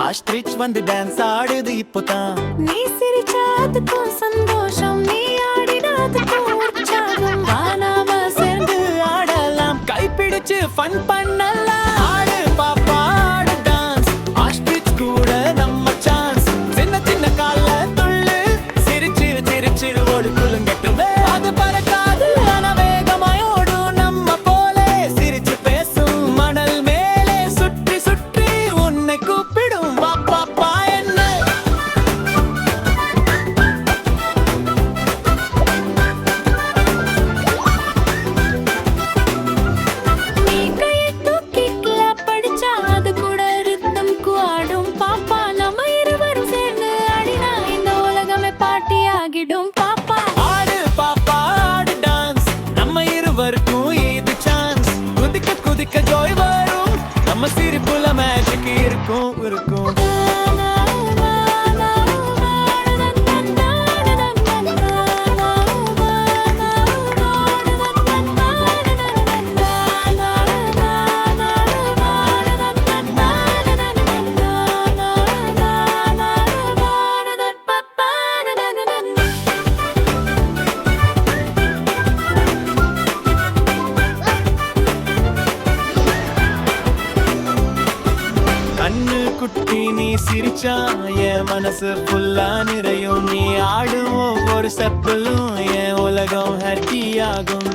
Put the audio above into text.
Ostrich வந்து dance ஆடுது இப்போதான். நீ சிரிச்சதுக்கும் சந்தோஷம், நீ ஆடினதுக்கும் உற்சாகம். நாம சேர்ந்து ஆடலாம், கைப்பிடிச்சு ஃபன் பண்ணலாம். ஆடு பாப்பா ஆடு டான்ஸ், ஆஸ்ட்ரிச் கூட நம்ம சான்ஸ். சின்ன சின்ன கால்ல துள்ளு, சிரிச்சு சிரிச்சு ஓடு குலுங்கட்டுமே. அது பறக்காது ஆனா வேகமாய் ஓடும், நம்ம போல சிரிச்சு பேசும். மணல் மேலே சுற்றி சுற்றி உன்னை கூப்பிடும், வா பாப்பா என்ன. நீ கையை தூக்கி clap அடிச்சா அது கூட rhythmக்கு ஆடும். பாப்பா நம்ம இருவரும் சேர்ந்து ஆடினா இந்த உலகமே பார்ட்டி ஆகிடும். பாப்பா ஆடு பாப்பா ஆடு டான்ஸ், நம்ம இருவருக்கும் இது சான்ஸ். குதிக்க குதிக்க ஜோய் வரும், நம்ம சிரிப்புல மேஜிக் இருக்கும் இருக்கும். கண்ணு குட்டி நீ சிரிச்சா என் மனசு ஃபுல்லா நிறையும். நீ ஆடும் ஒவ்வொரு ஸ்டெப்பிலும் என் உலகம் ஹாப்பி ஆகும்.